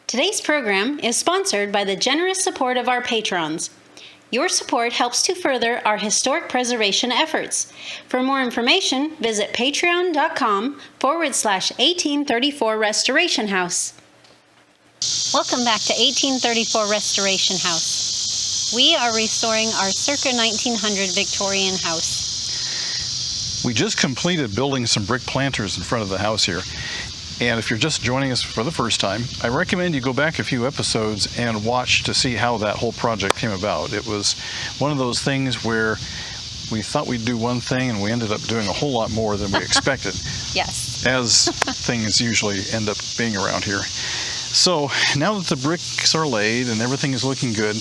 Today's program is sponsored by the generous support of our patrons. Your support helps to further our historic preservation efforts. For more information, visit patreon.com/1834 Restoration House. Welcome back to 1834 Restoration House. We are restoring our circa 1900 Victorian house. We just completed building some brick planters in front of the house here. And if you're just joining us for the first time, I recommend you go back a few episodes and watch to see how that whole project came about. It was one of those things where we thought we'd do one thing and we ended up doing a whole lot more than we expected. Yes. As things usually end up being around here. So now that the bricks are laid and everything is looking good,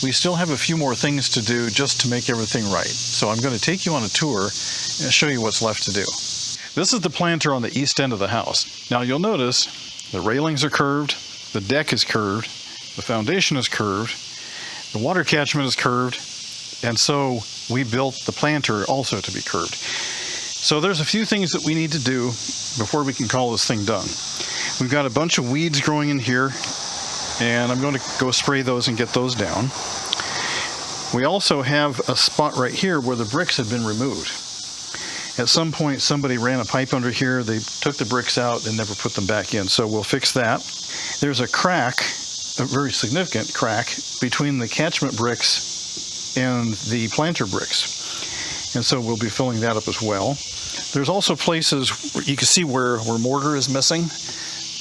we still have a few more things to do just to make everything right. So I'm going to take you on a tour and show you what's left to do. This is the planter on the east end of the house. Now you'll notice the railings are curved, the deck is curved, the foundation is curved, the water catchment is curved, and so we built the planter also to be curved. So there's a few things that we need to do before we can call this thing done. We've got a bunch of weeds growing in here, and I'm going to go spray those and get those down. We also have a spot right here where the bricks have been removed. At some point, somebody ran a pipe under here, they took the bricks out and never put them back in, so we'll fix that. There's a crack, a very significant crack, between the catchment bricks and the planter bricks, and so we'll be filling that up as well. There's also places where you can see where mortar is missing.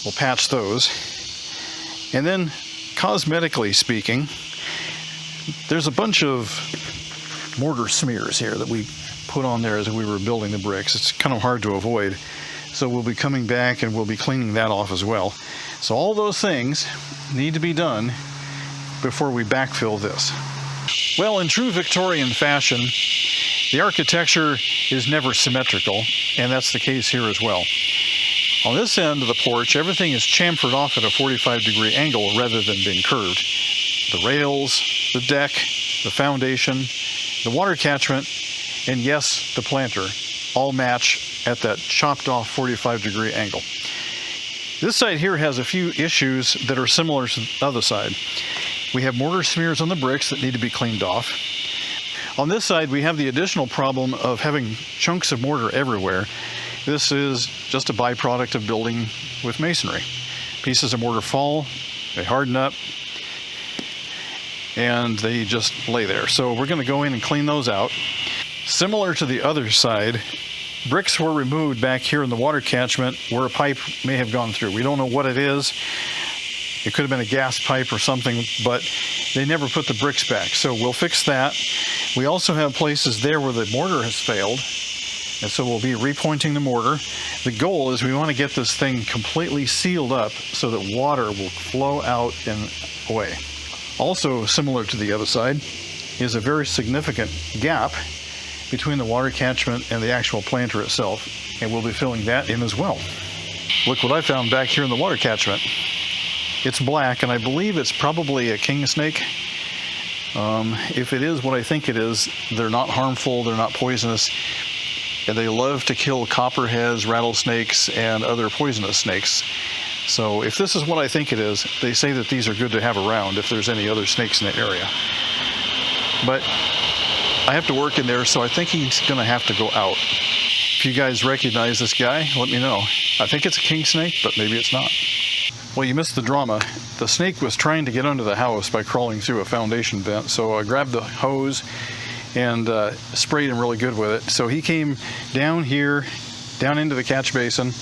We'll patch those. And then, cosmetically speaking, there's a bunch of mortar smears here that we put on there as we were building the bricks. It's kind of hard to avoid. So we'll be coming back and we'll be cleaning that off as well. So all those things need to be done before we backfill this. Well, in true Victorian fashion, the architecture is never symmetrical, and that's the case here as well. On this end of the porch, everything is chamfered off at a 45-degree angle rather than being curved. The rails, the deck, the foundation, the water catchment, and yes, the planter, all match at that chopped off 45-degree angle. This side here has a few issues that are similar to the other side. We have mortar smears on the bricks that need to be cleaned off. On this side, we have the additional problem of having chunks of mortar everywhere. This is just a byproduct of building with masonry. Pieces of mortar fall, they harden up, and they just lay there. So we're going to go in and clean those out. Similar to the other side, bricks were removed back here in the water catchment where a pipe may have gone through. We don't know what it is. It could have been a gas pipe or something, but they never put the bricks back. So we'll fix that. We also have places there where the mortar has failed, and so we'll be repointing the mortar. The goal is we want to get this thing completely sealed up so that water will flow out and away. Also, similar to the other side, is a very significant gap between the water catchment and the actual planter itself, and we'll be filling that in as well. Look what I found back here in the water catchment. It's black, and I believe it's probably a king snake. If it is what I think it is, they're not harmful, they're not poisonous, and they love to kill copperheads, rattlesnakes, and other poisonous snakes. So if this is what I think it is, they say that these are good to have around if there's any other snakes in the area. But I have to work in there, so I think he's going to have to go out. If you guys recognize this guy, let me know. I think it's a king snake, but maybe it's not. Well, you missed the drama. The snake was trying to get under the house by crawling through a foundation vent, so I grabbed the hose and sprayed him really good with it. So he came down here, down into the catch basin,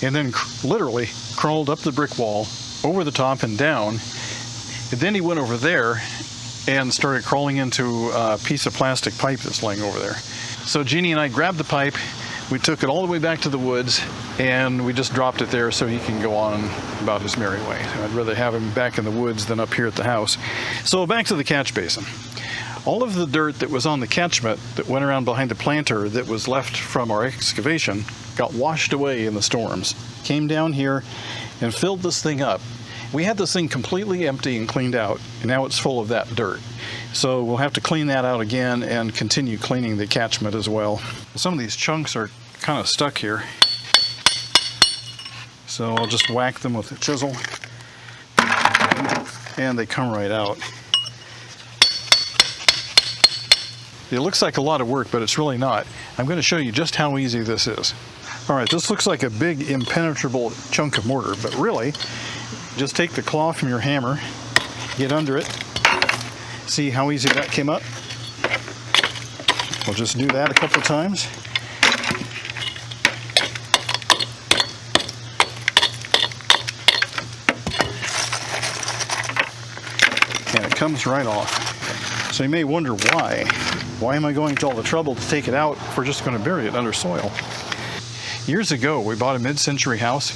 and then literally crawled up the brick wall, over the top and down. And then he went over there and started crawling into a piece of plastic pipe that's laying over there. So Jeannie and I grabbed the pipe, we took it all the way back to the woods, and we just dropped it there so he can go on about his merry way. I'd rather have him back in the woods than up here at the house. So back to the catch basin. All of the dirt that was on the catchment that went around behind the planter that was left from our excavation got washed away in the storms. Came down here and filled this thing up. We had this thing completely empty and cleaned out, and now it's full of that dirt. So we'll have to clean that out again and continue cleaning the catchment as well. Some of these chunks are kind of stuck here. So I'll just whack them with a chisel and they come right out. It looks like a lot of work, but it's really not. I'm going to show you just how easy this is. All right, this looks like a big impenetrable chunk of mortar, but really, just take the claw from your hammer, get under it. See how easy that came up? We'll just do that a couple of times. And it comes right off. So you may wonder why. Why am I going to all the trouble to take it out if we're just going to bury it under soil? Years ago, we bought a mid-century house,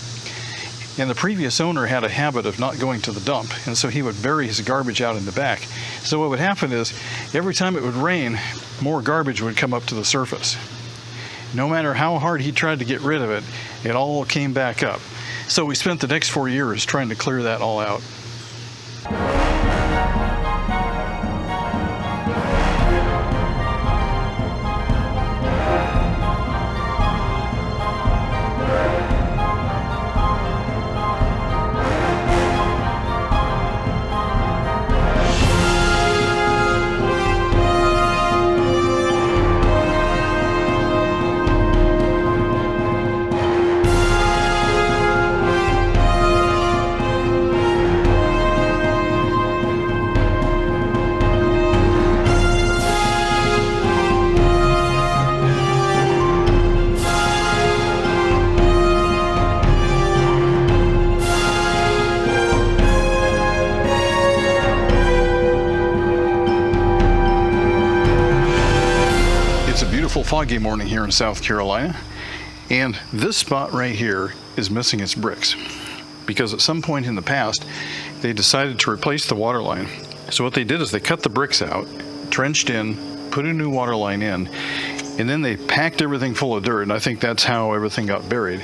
and the previous owner had a habit of not going to the dump, and so he would bury his garbage out in the back. So what would happen is, every time it would rain, more garbage would come up to the surface. No matter how hard he tried to get rid of it, it all came back up. So we spent the next 4 years trying to clear that all out. Foggy morning here in South Carolina, and this spot right here is missing its bricks because at some point in the past they decided to replace the water line. So what they did is they cut the bricks out, trenched in, put a new water line in, and then they packed everything full of dirt, and I think that's how everything got buried.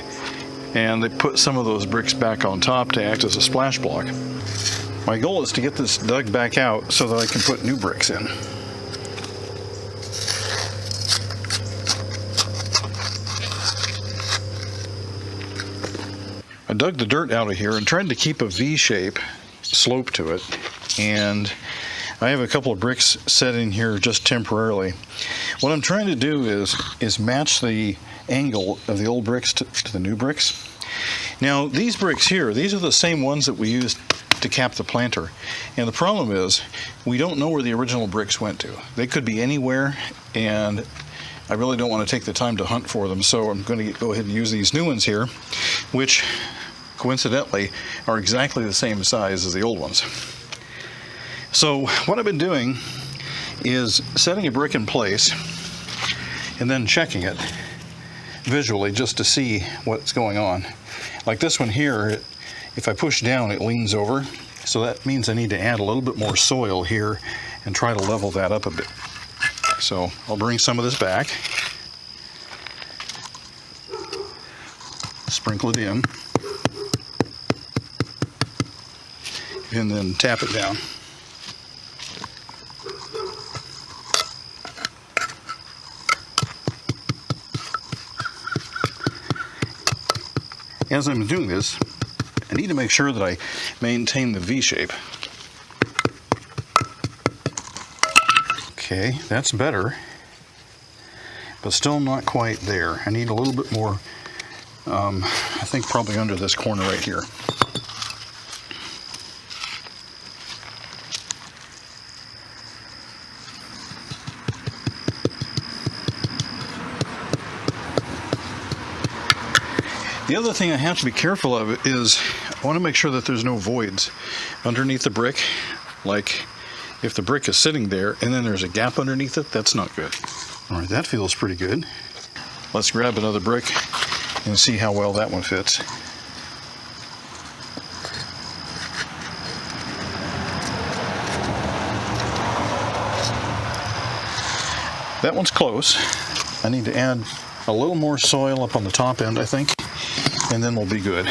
And they put some of those bricks back on top to act as a splash block. My goal is to get this dug back out so that I can put new bricks in. I dug the dirt out of here and tried to keep a V-shape slope to it, and I have a couple of bricks set in here just temporarily. What I'm trying to do is match the angle of the old bricks to the new bricks. Now these bricks here, these are the same ones that we used to cap the planter, and the problem is we don't know where the original bricks went to. They could be anywhere, and I really don't want to take the time to hunt for them, so I'm going to go ahead and use these new ones here, which coincidentally are exactly the same size as the old ones. So what I've been doing is setting a brick in place and then checking it visually just to see what's going on. Like this one here, if I push down, it leans over, so that means I need to add a little bit more soil here and try to level that up a bit. So I'll bring some of this back, sprinkle it in, and then tap it down. As I'm doing this, I need to make sure that I maintain the V shape. Okay, that's better, but still not quite there. I need a little bit more, I think probably under this corner right here. The other thing I have to be careful of is I want to make sure that there's no voids underneath the brick. Like if the brick is sitting there and then there's a gap underneath it, that's not good. All right, that feels pretty good. Let's grab another brick and see how well that one fits. That one's close. I need to add a little more soil up on the top end, I think, and then we'll be good.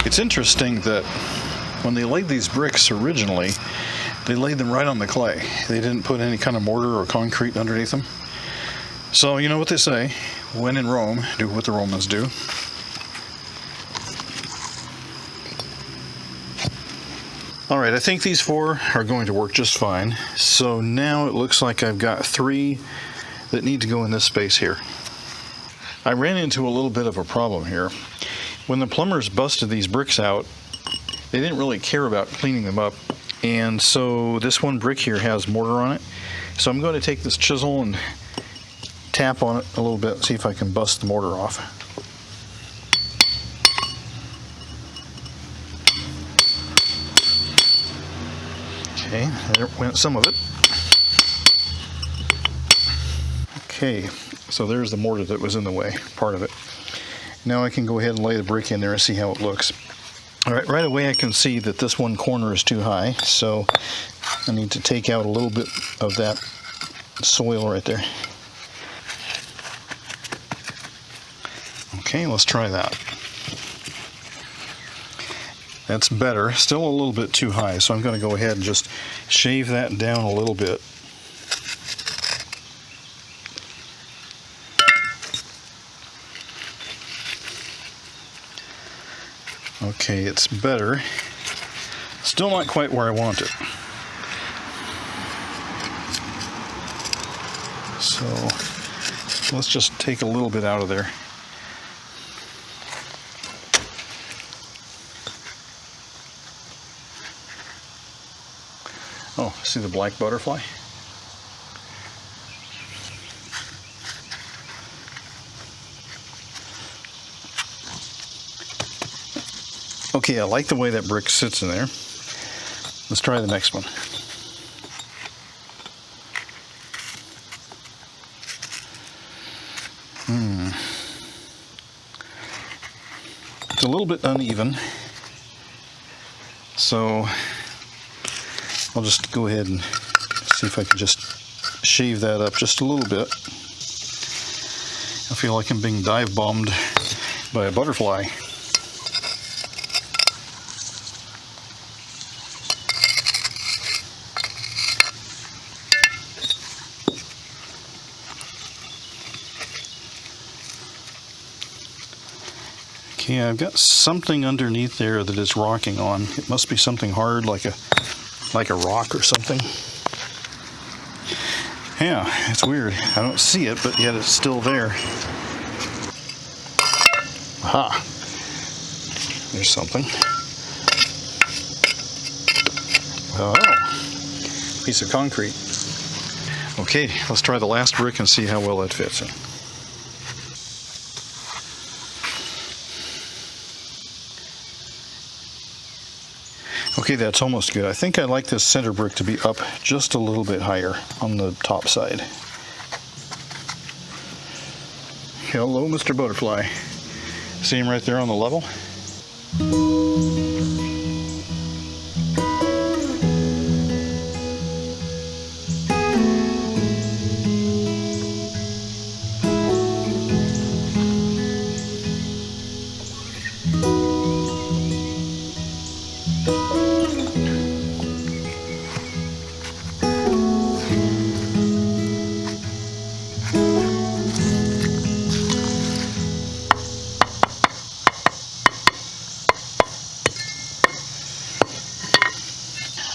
It's interesting that when they laid these bricks originally, They laid them right on the clay. They didn't put any kind of mortar or concrete underneath them. So you know what they say, when in Rome, do what the Romans do. All right, I think these 4 are going to work just fine. So now it looks like I've got 3 that need to go in this space here. I ran into a little bit of a problem here. When the plumbers busted these bricks out, they didn't really care about cleaning them up. And so this one brick here has mortar on it. So I'm going to take this chisel and tap on it a little bit, see if I can bust the mortar off. Okay, there went some of it. Okay, so there's the mortar that was in the way, part of it. Now I can go ahead and lay the brick in there and see how it looks. All right, right away I can see that this one corner is too high, so I need to take out a little bit of that soil right there. Okay, let's try that. That's better. Still a little bit too high, so I'm going to go ahead and just shave that down a little bit. Okay, it's better. Still not quite where I want it. So let's just take a little bit out of there. Oh, see the black butterfly? Okay, I like the way that brick sits in there. Let's try the next one. It's a little bit uneven, so I'll just go ahead and see if I can just shave that up just a little bit. I feel like I'm being dive bombed by a butterfly. Okay, I've got something underneath there that it's rocking on. It must be something hard, like a rock or something. Yeah, it's weird. I don't see it, but yet it's still there. Aha! There's something. Oh, piece of concrete. Okay, let's try the last brick and see how well that fits in. Okay, that's almost good. I think I'd like this center brick to be up just a little bit higher on the top side. Hello, Mr. Butterfly. See him right there on the level?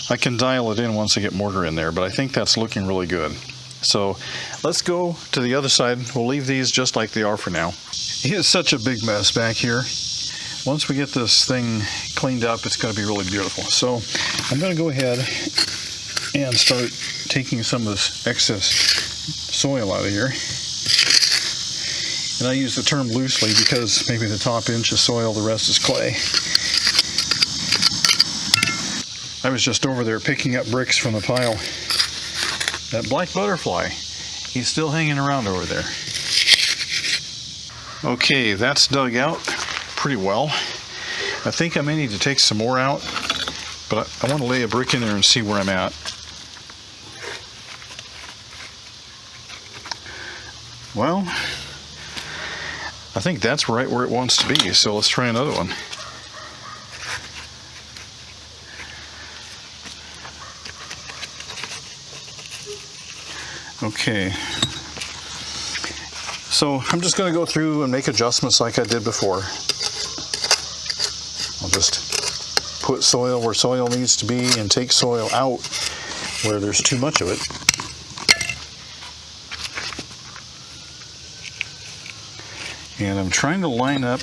I can dial it in once I get mortar in there, but I think that's looking really good. So let's go to the other side. We'll leave these just like they are for now. It is such a big mess back here. Once we get this thing cleaned up, it's going to be really beautiful. So I'm going to go ahead and start taking some of this excess soil out of here. And I use the term loosely because maybe the top inch is soil, the rest is clay. I was just over there picking up bricks from the pile. That black butterfly, he's still hanging around over there. Okay, that's dug out pretty well. I think I may need to take some more out, but I want to lay a brick in there and see where I'm at. Well, I think that's right where it wants to be, so let's try another one. Okay. So I'm just going to go through and make adjustments like I did before. I'll just put soil where soil needs to be and take soil out where there's too much of it. And I'm trying to line up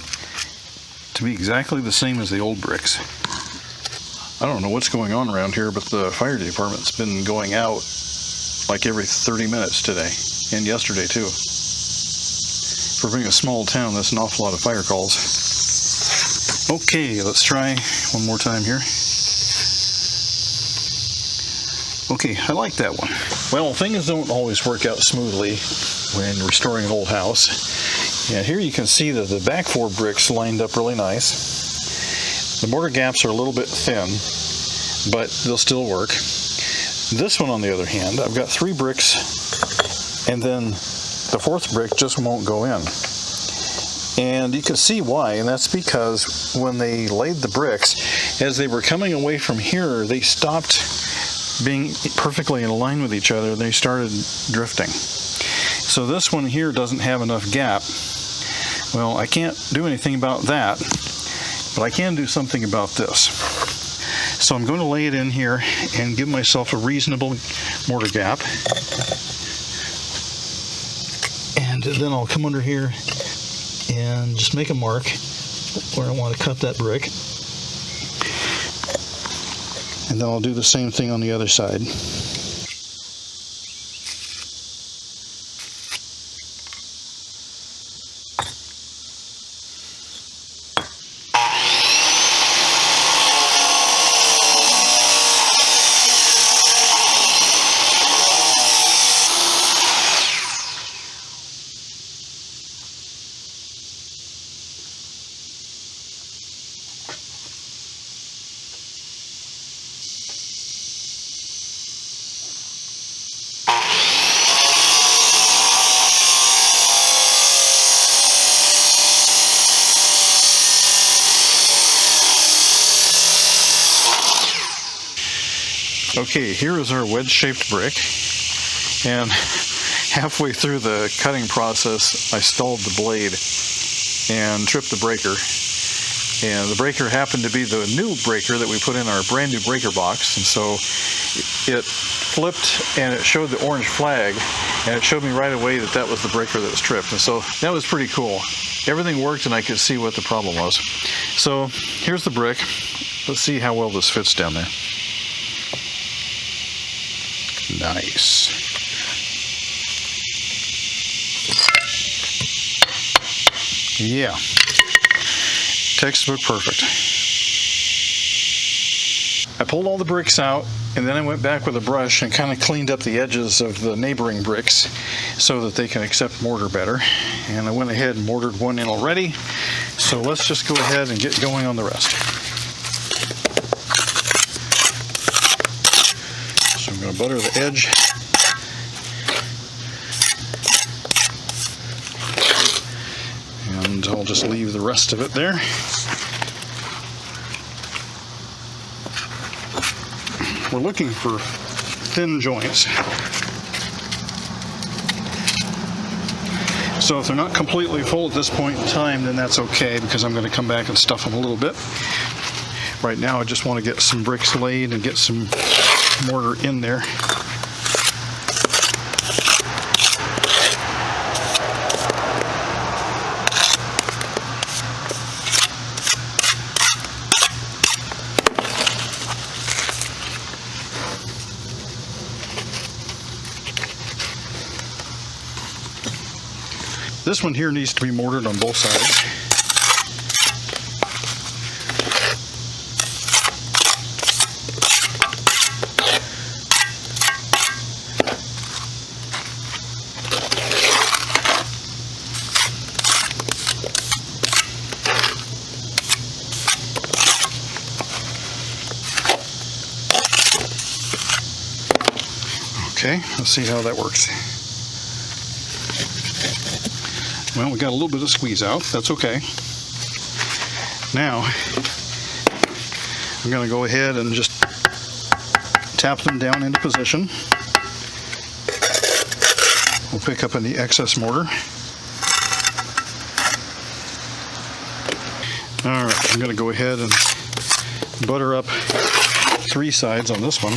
to be exactly the same as the old bricks. I don't know what's going on around here, but the fire department's been going out like every 30 minutes today, and yesterday too. For being a small town, that's an awful lot of fire calls. Okay, let's try one more time here. Okay, I like that one. Well, things don't always work out smoothly when restoring an old house. And here you can see that the back 4 bricks lined up really nice. The mortar gaps are a little bit thin, but they'll still work. This one, on the other hand, I've got 3 bricks, and then the 4th brick just won't go in. And you can see why, and that's because when they laid the bricks, as they were coming away from here, they stopped being perfectly in line with each other. They started drifting. So this one here doesn't have enough gap. Well, I can't do anything about that, but I can do something about this. So I'm going to lay it in here and give myself a reasonable mortar gap. And then I'll come under here and just make a mark where I want to cut that brick. And then I'll do the same thing on the other side. Okay, here is our wedge-shaped brick, and halfway through the cutting process I stalled the blade and tripped the breaker. And the breaker happened to be the new breaker that we put in our brand new breaker box, and so it flipped and it showed the orange flag, and it showed me right away that that was the breaker that was tripped. And so that was pretty cool. Everything worked and I could see what the problem was. So here's the brick. Let's see how well this fits down there. Nice. Yeah. Textbook perfect. I pulled all the bricks out, and then I went back with a brush and kind of cleaned up the edges of the neighboring bricks so that they can accept mortar better. And I went ahead and mortared one in already. So let's just go ahead and get going on the rest. So I'm going to butter the edge. And I'll just leave the rest of it there. We're looking for thin joints. So if they're not completely full at this point in time, then that's okay, because I'm going to come back and stuff them a little bit. Right now I just want to get some bricks laid and get some mortar in there. This one here needs to be mortared on both sides. Okay, let's see how that works. Well, we got a little bit of squeeze out. That's okay. Now, I'm going to go ahead and just tap them down into position. We'll pick up any excess mortar. All right, I'm going to go ahead and butter up 3 sides on this one.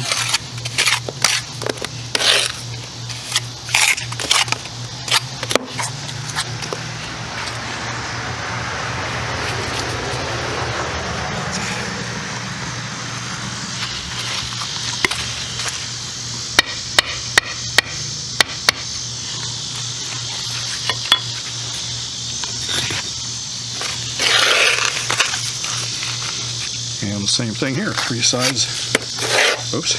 And the same thing here, 3 sides. Oops.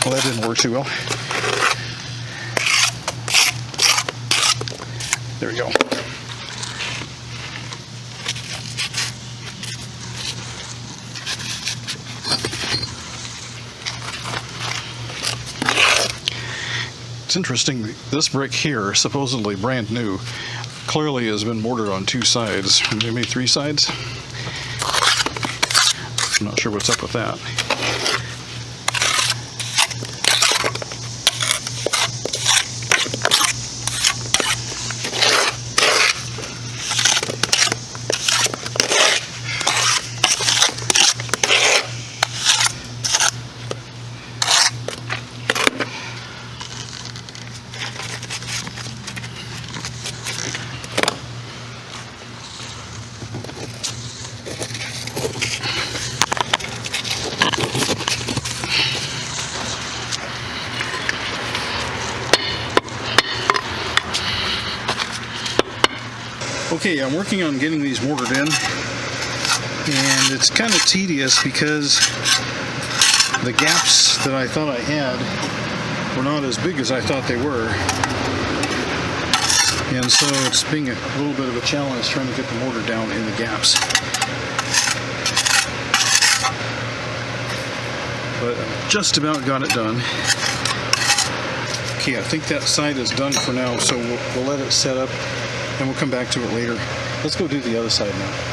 Well, that didn't work too well. There we go. It's interesting, this brick here, supposedly brand new, clearly has been mortared on 2 sides, maybe 3 sides. I'm not sure what's up with that. Okay, I'm working on getting these mortared in, and it's kind of tedious because the gaps that I thought I had were not as big as I thought they were, and so it's being a little bit of a challenge trying to get the mortar down in the gaps. But I just about got it done. Okay, I think that side is done for now, so we'll let it set up and we'll come back to it later. Let's go do the other side now.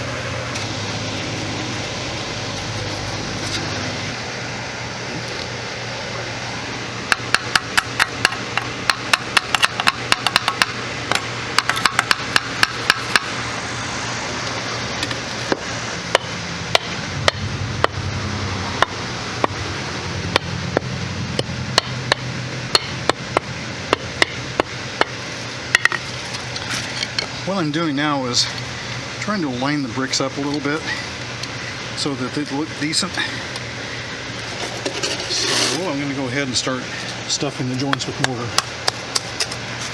What I'm doing now is trying to line the bricks up a little bit so that they look decent. So I'm going to go ahead and start stuffing the joints with mortar.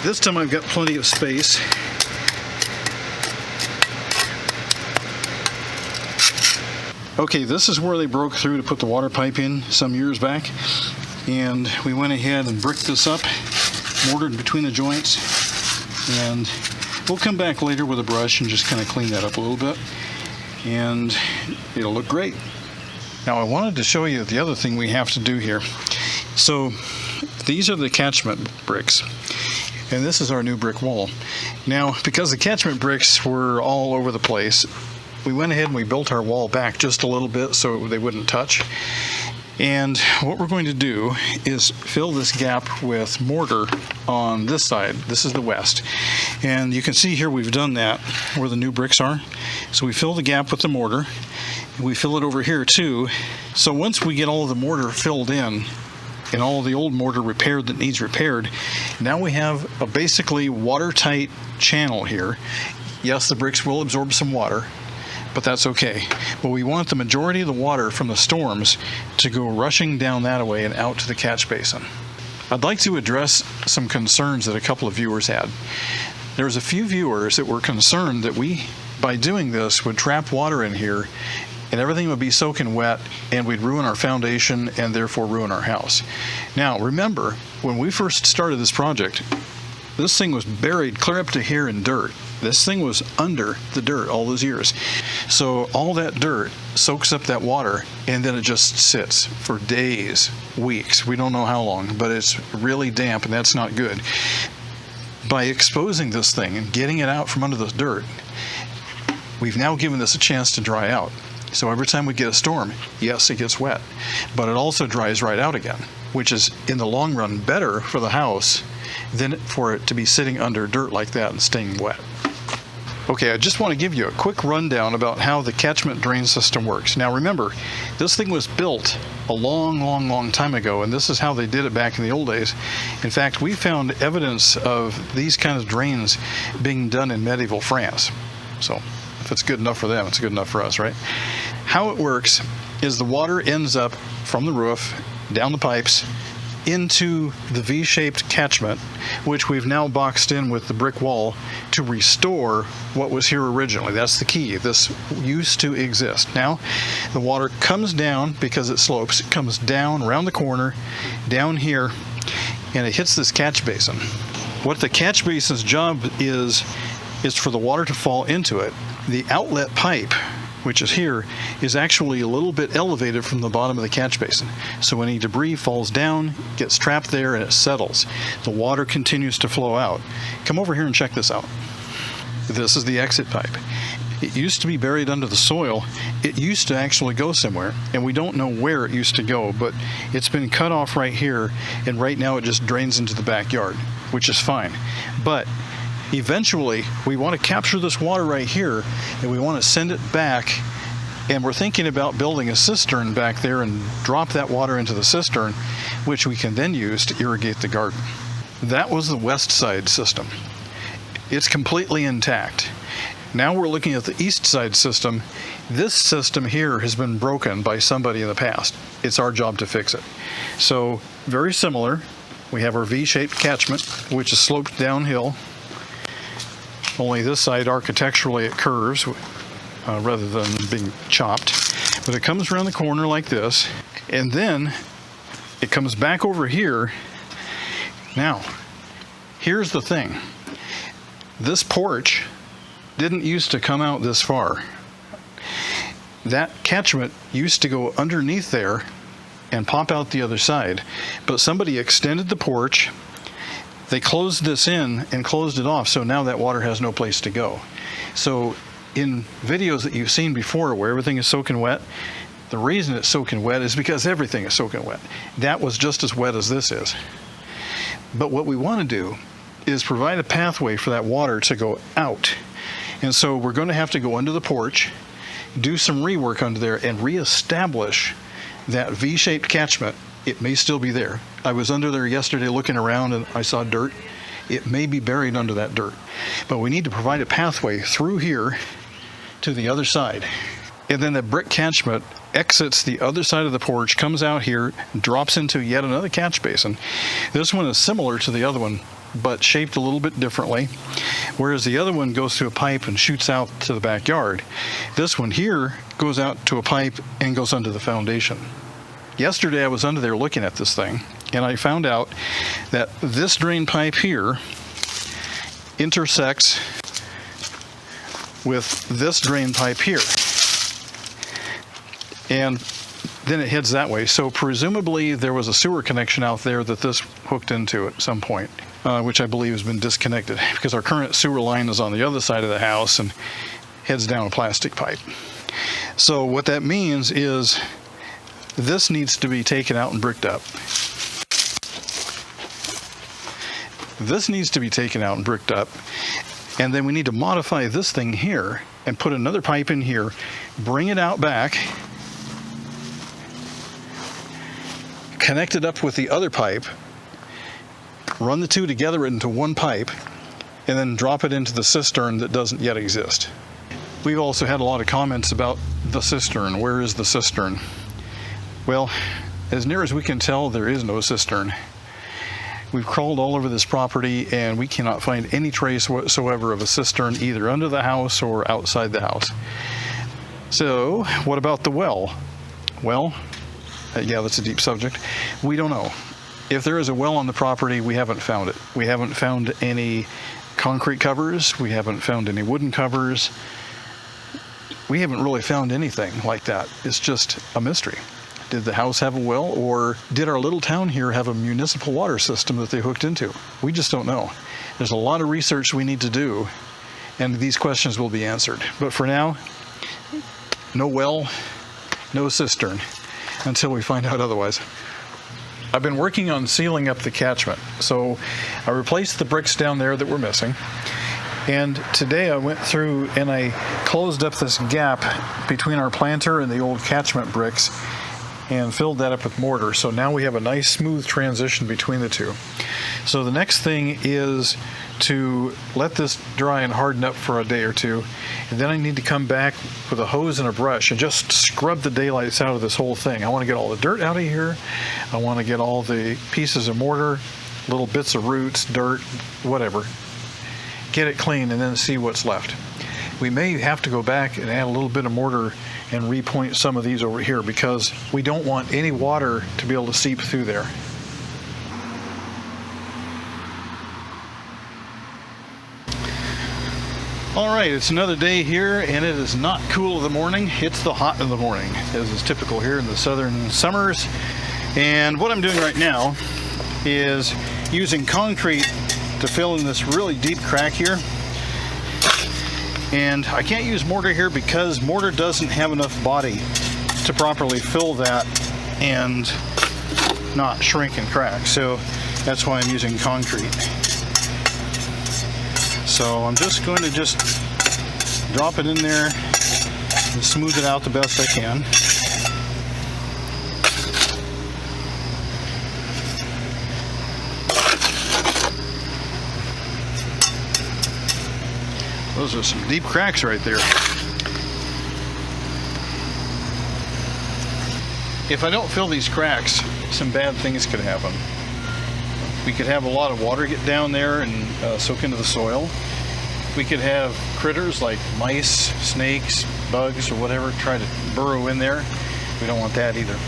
This time I've got plenty of space. Okay, this is where they broke through to put the water pipe in some years back, and we went ahead and bricked this up, mortared between the joints, and we'll come back later with a brush and just kind of clean that up a little bit, and it'll look great. Now I wanted to show you the other thing we have to do here. So these are the catchment bricks, and this is our new brick wall. Now, because the catchment bricks were all over the place, we went ahead and we built our wall back just a little bit so they wouldn't touch. And what we're going to do is fill this gap with mortar on this side. This is the west. And you can see here we've done that where the new bricks are. So we fill the gap with the mortar. We fill it over here too. So once we get all of the mortar filled in and all of the old mortar repaired that needs repaired, now we have a basically watertight channel here. Yes, the bricks will absorb some water, but that's okay. But we want the majority of the water from the storms to go rushing down that way and out to the catch basin. I'd like to address some concerns that a couple of viewers had. There was a few viewers that were concerned that we, by doing this, would trap water in here and everything would be soaking wet and we'd ruin our foundation and therefore ruin our house. Now, remember, when we first started this project, This thing was buried clear up to here in dirt. This thing was under the dirt all those years. So all that dirt soaks up that water, and then it just sits for days, weeks. We don't know how long, but it's really damp, and that's not good. By exposing this thing and getting it out from under the dirt, we've now given this a chance to dry out. So every time we get a storm, yes, it gets wet, but it also dries right out again, which is in the long run better for the house than for it to be sitting under dirt like that and staying wet. Okay, I just want to give you a quick rundown about how the catchment drain system works. Now remember, this thing was built a long time ago, and this is how they did it back in the old days. In fact, we found evidence of these kinds of drains being done in medieval France. So if it's good enough for them, it's good enough for us, right? How it works is the water ends up from the roof, down the pipes, into the V-shaped catchment, which we've now boxed in with the brick wall to restore what was here originally. That's the key. This used to exist. Now, the water comes down because it slopes. It comes down around the corner, down here, and it hits this catch basin. What the catch basin's job is for the water to fall into it. The outlet pipe, which is here, is actually a little bit elevated from the bottom of the catch basin. So any debris falls down, gets trapped there, and it settles. The water continues to flow out. Come over here and check this out. This is the exit pipe. It used to be buried under the soil. It used to actually go somewhere, and we don't know where it used to go, but it's been cut off right here, and right now it just drains into the backyard, which is fine. But eventually, we want to capture this water right here, and we want to send it back, and we're thinking about building a cistern back there and drop that water into the cistern, which we can then use to irrigate the garden. That was the west side system. It's completely intact. Now we're looking at the east side system. This system here has been broken by somebody in the past. It's our job to fix it. So, very similar. We have our V-shaped catchment, which is sloped downhill. Only this side, architecturally, it curves rather than being chopped. But it comes around the corner like this, and then it comes back over here. Now, here's the thing. This porch didn't used to come out this far. That catchment used to go underneath there and pop out the other side. But somebody extended the porch. They closed this in and closed it off, so now that water has no place to go. So in videos that you've seen before where everything is soaking wet, the reason it's soaking wet is because everything is soaking wet. That was just as wet as this is. But what we want to do is provide a pathway for that water to go out. And so we're going to have to go under the porch, do some rework under there, and reestablish that V-shaped catchment. It may still be there. I was under there yesterday looking around and I saw dirt. It may be buried under that dirt. But we need to provide a pathway through here to the other side. And then the brick catchment exits the other side of the porch, comes out here, drops into yet another catch basin. This one is similar to the other one, but shaped a little bit differently. Whereas the other one goes through a pipe and shoots out to the backyard. This one here goes out to a pipe and goes under the foundation. Yesterday I was under there looking at this thing, and I found out that this drain pipe here intersects with this drain pipe here. And then it heads that way. So presumably there was a sewer connection out there that this hooked into at some point, which I believe has been disconnected because our current sewer line is on the other side of the house and heads down a plastic pipe. So what that means is this needs to be taken out and bricked up. This needs to be taken out and bricked up. And then we need to modify this thing here and put another pipe in here, bring it out back, connect it up with the other pipe, run the two together into one pipe, and then drop it into the cistern that doesn't yet exist. We've also had a lot of comments about the cistern. Where is the cistern? Well, as near as we can tell, there is no cistern. We've crawled all over this property and we cannot find any trace whatsoever of a cistern either under the house or outside the house. So, what about the well? Well, yeah, that's a deep subject. We don't know. if there is a well on the property, we haven't found it. We haven't found any concrete covers. We haven't found any wooden covers. We haven't really found anything like that. It's just a mystery. Did the house have a well, or did our little town here have a municipal water system that they hooked into? We just don't know. There's a lot of research we need to do, and these questions will be answered. But for now, no well, no cistern, until we find out otherwise. I've been working on sealing up the catchment. So I replaced the bricks down there that were missing. And today I went through and I closed up this gap between our planter and the old catchment bricks and filled that up with mortar. So now we have a nice smooth transition between the two. So the next thing is to let this dry and harden up for a day or two. And then I need to come back with a hose and a brush and just scrub the daylights out of this whole thing. I want to get all the dirt out of here. I want to get all the pieces of mortar, little bits of roots, dirt, whatever. Get it clean and then see what's left. We may have to go back and add a little bit of mortar and repoint some of these over here because we don't want any water to be able to seep through there. All right, it's another day here and it is not cool in the morning. It's the hot in the morning, as is typical here in the southern summers. And what I'm doing right now is using concrete to fill in this really deep crack here. And I can't use mortar here because mortar doesn't have enough body to properly fill that and not shrink and crack. So that's why I'm using concrete. So I'm just going to drop it in there and smooth it out the best I can. Those are some deep cracks right there. If I don't fill these cracks, some bad things could happen. We could have a lot of water get down there and soak into the soil. We could have critters like mice, snakes, bugs, or whatever try to burrow in there. We don't want that either.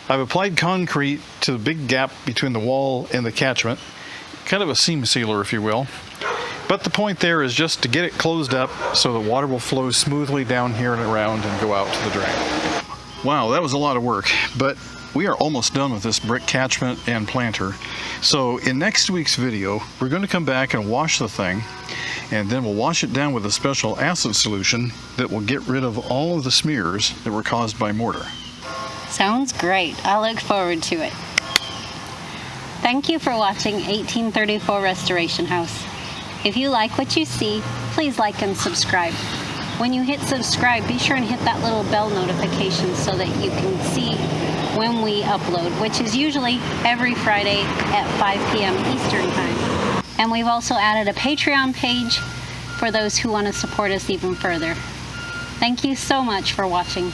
I've applied concrete to the big gap between the wall and the catchment, kind of a seam sealer if you will. But the point there is just to get it closed up so the water will flow smoothly down here and around and go out to the drain. Wow, that was a lot of work, but we are almost done with this brick catchment and planter. So in next week's video, we're going to come back and wash the thing, and then we'll wash it down with a special acid solution that will get rid of all of the smears that were caused by mortar. Sounds great. I look forward to it. Thank you for watching 1834 Restoration House. If you like what you see, please like and subscribe. When you hit subscribe, be sure and hit that little bell notification so that you can see when we upload, which is usually every Friday at 5 p.m. Eastern Time. And we've also added a Patreon page for those who want to support us even further. Thank you so much for watching.